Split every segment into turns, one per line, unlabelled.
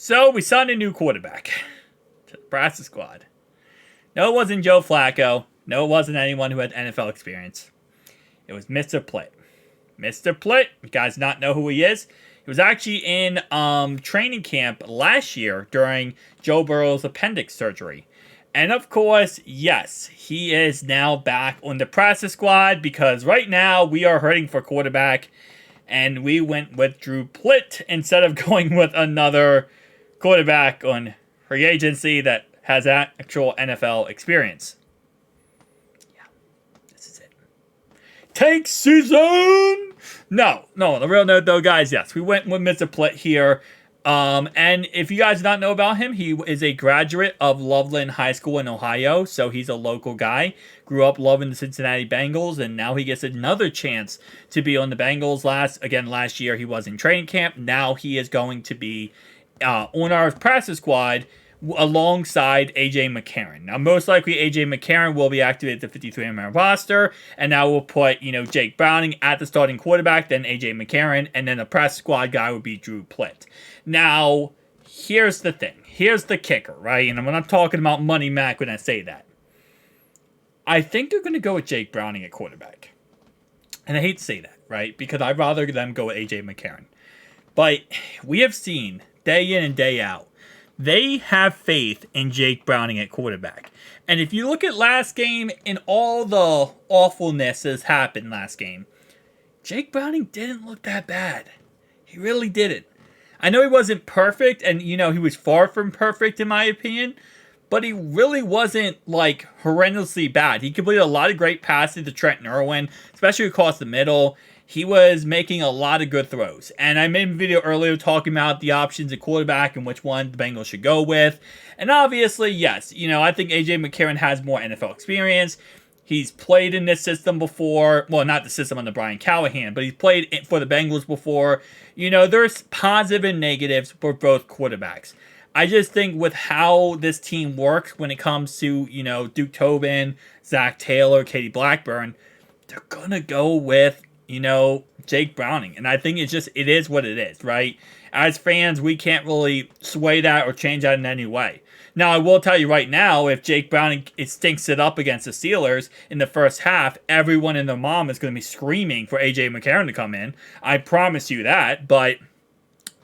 So we signed a new quarterback to the practice squad. No, it wasn't Joe Flacco. No, it wasn't anyone who had NFL experience. It was Mr. Plitt. Mr. Plitt, you guys not know who he is? He was actually in training camp last year during Joe Burrow's appendix surgery. And of course, yes, he is now back on the practice squad because right now we are hurting for quarterback. And we went with Drew Plitt instead of going with another quarterback on free agency that has actual NFL experience. Yeah, this is it. Tank season! No, the real note though, guys, yes, we went with Mr. Plitt here. And if you guys don't know about him, he is a graduate of Loveland High School in Ohio, so he's a local guy. Grew up loving the Cincinnati Bengals, and now he gets another chance to be on the Bengals. Last year he was in training camp. Now he is going to be on our practice squad alongside AJ McCarron. Now, most likely AJ McCarron will be activated at the 53-man roster, and now we'll put, Jake Browning at the starting quarterback, then AJ McCarron, and then the practice squad guy would be Drew Plitt. Now, here's the thing. Here's the kicker, right? And I'm not talking about Money Mac when I say that. I think they're going to go with Jake Browning at quarterback. And I hate to say that, right? Because I'd rather them go with AJ McCarron. But we have seen, day in and day out, they have faith in Jake Browning at quarterback. And if you look at last game and all the awfulness that's happened last game, Jake Browning didn't look that bad. He really didn't. I know he wasn't perfect, and, he was far from perfect in my opinion, but he really wasn't, horrendously bad. He completed a lot of great passes to Trent Irwin, especially across the middle. He was making a lot of good throws. And I made a video earlier talking about the options at quarterback and which one the Bengals should go with. And obviously, yes, I think AJ McCarron has more NFL experience. He's played in this system before. Well, not the system under Brian Callahan, but he's played for the Bengals before. There's positive and negatives for both quarterbacks. I just think with how this team works when it comes to, Duke Tobin, Zach Taylor, Katie Blackburn, they're going to go with Jake Browning. And I think it is what it is, right? As fans, we can't really sway that or change that in any way. Now, I will tell you right now, if Jake Browning stinks it up against the Steelers in the first half, everyone and their mom is going to be screaming for AJ McCarron to come in. I promise you that, but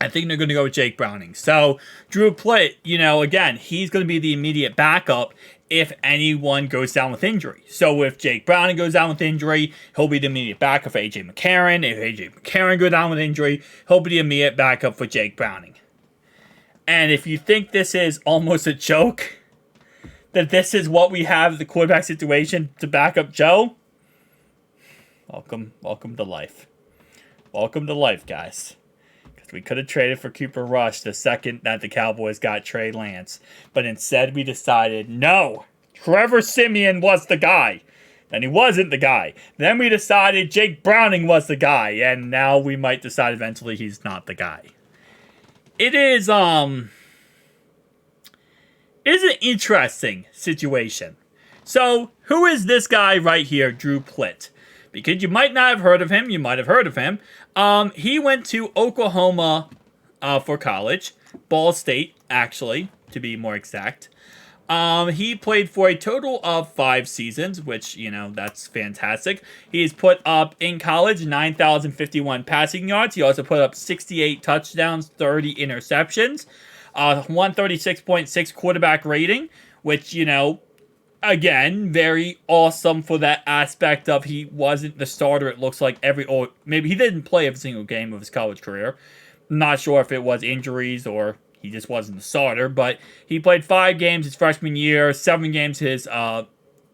I think they're going to go with Jake Browning. So, Drew Plitt, again, he's going to be the immediate backup if anyone goes down with injury. So if Jake Browning goes down with injury, he'll be the immediate backup for AJ McCarron. If AJ McCarron goes down with injury, he'll be the immediate backup for Jake Browning. And if you think this is almost a joke, that this is what we have the quarterback situation to back up Joe, welcome to life. Welcome to life, guys. We could have traded for Cooper Rush the second that the Cowboys got Trey Lance. But instead we decided, no, Trevor Siemian was the guy. And he wasn't the guy. Then we decided Jake Browning was the guy. And now we might decide eventually he's not the guy. It is an interesting situation. So, who is this guy right here, Drew Plitt? Because you might not have heard of him. You might have heard of him. He went to Oklahoma for college. Ball State, actually, to be more exact. He played for a total of 5 seasons, which, that's fantastic. He's put up, in college, 9,051 passing yards. He also put up 68 touchdowns, 30 interceptions. 136.6 quarterback rating, which, again, very awesome for that aspect of he wasn't the starter, it looks like, or maybe he didn't play every single game of his college career. I'm not sure if it was injuries or he just wasn't the starter, but he played 5 games his freshman year, 7 games his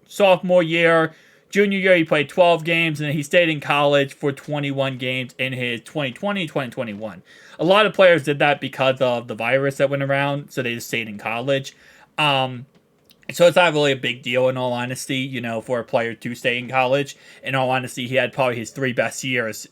sophomore year. Junior year, he played 12 games, and then he stayed in college for 21 games in his 2020 2021. A lot of players did that because of the virus that went around, so they just stayed in college. So it's not really a big deal, in all honesty, for a player to stay in college. In all honesty, he had probably his 3 best years,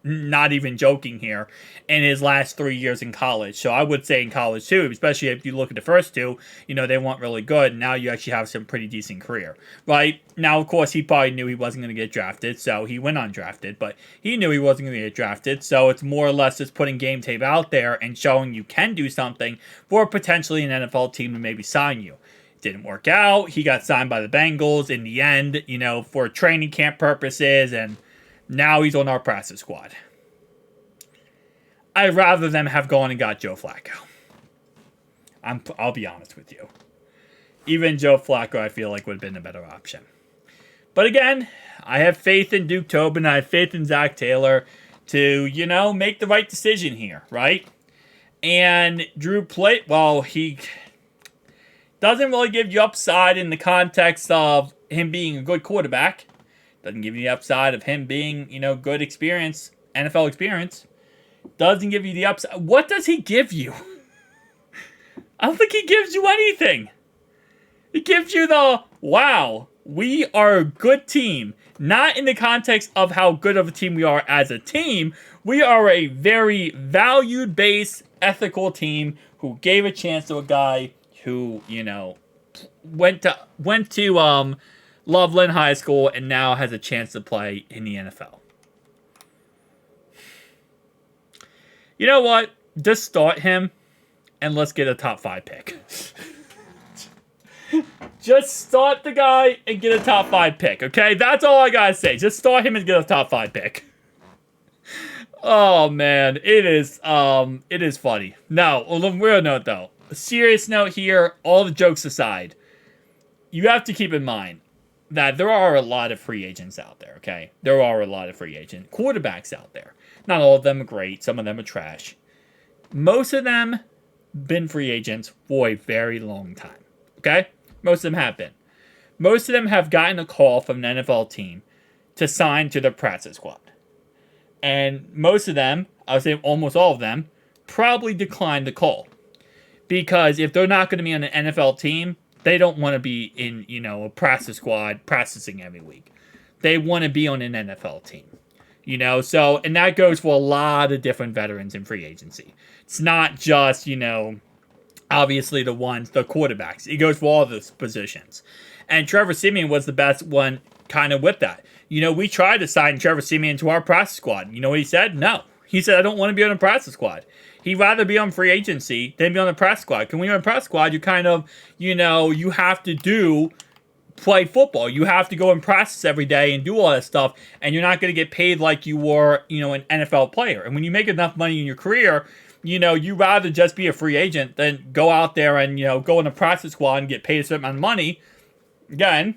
not even joking here, in his last 3 years in college. So I would say in college too, especially if you look at the first two, they weren't really good. Now you actually have some pretty decent career, right? Now, of course, he probably knew he wasn't going to get drafted, so he went undrafted, but he knew he wasn't going to get drafted. So it's more or less just putting game tape out there and showing you can do something for potentially an NFL team to maybe sign you. Didn't work out. He got signed by the Bengals in the end, for training camp purposes, and now he's on our practice squad. I'd rather them have gone and got Joe Flacco. I'll be honest with you. Even Joe Flacco, I feel like, would have been a better option. But again, I have faith in Duke Tobin. I have faith in Zach Taylor to, make the right decision here, right? And Drew Plitt, well, he doesn't really give you upside in the context of him being a good quarterback. Doesn't give you the upside of him being, good experience, NFL experience. Doesn't give you the upside. What does he give you? I don't think he gives you anything. He gives you the, wow, we are a good team. Not in the context of how good of a team we are as a team. We are a very valued-based, ethical team who gave a chance to a guy who, went to Loveland High School and now has a chance to play in the NFL. You know what? Just start him and let's get a top 5 pick. Just start the guy and get a top 5 pick, okay? That's all I gotta say. Just start him and get a top 5 pick. Oh, man. It is funny. No, on a real note, though. A serious note here, all the jokes aside, you have to keep in mind that there are a lot of free agents out there, okay? There are a lot of free agent quarterbacks out there. Not all of them are great. Some of them are trash. Most of them been free agents for a very long time, okay? Most of them have been. Most of them have gotten a call from an NFL team to sign to the practice squad. And most of them, I would say almost all of them, probably declined the call. Because if they're not going to be on an NFL team, they don't want to be in, a practice squad practicing every week. They want to be on an NFL team. So, and that goes for a lot of different veterans in free agency. It's not just, obviously the quarterbacks. It goes for all the positions. And Trevor Siemian was the best one kind of with that. We tried to sign Trevor Siemian to our practice squad. You know what he said? No. He said, I don't want to be on a practice squad. He'd rather be on free agency than be on the practice squad. Because when you're on a practice squad, you kind of, you have to play football. You have to go and practice every day and do all that stuff. And you're not going to get paid like you were, an NFL player. And when you make enough money in your career, you rather just be a free agent than go out there and, go in a practice squad and get paid a certain amount of money. Again,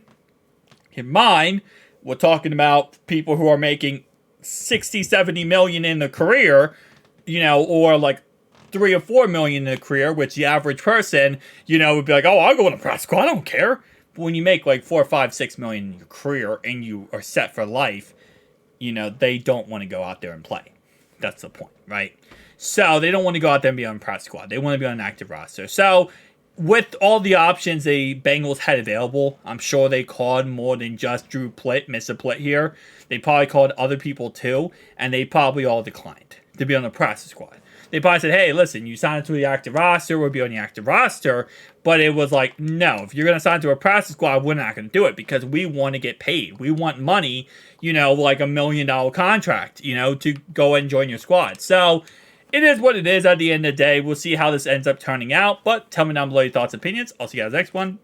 in mind, we're talking about people who are making 60, 70 million in their career, or like 3 or 4 million in a career, which the average person, would be like, oh, I'll go in a practice squad, I don't care. But when you make like 4, 5, 6 million in your career and you are set for life, they don't want to go out there and play. That's the point, right? So they don't want to go out there and be on a practice squad. They want to be on an active roster. So with all the options the Bengals had available, I'm sure they called more than just Drew Plitt, Mr. Plitt here. They probably called other people too, and they probably all declined to be on the practice squad. They probably said, hey, listen, you signed to the active roster, we'll be on the active roster. But it was like, no, if you're going to sign to a practice squad, we're not going to do it because we want to get paid. We want money, like $1 million contract, to go and join your squad. So it is what it is at the end of the day. We'll see how this ends up turning out. But tell me down below your thoughts and opinions. I'll see you guys next one.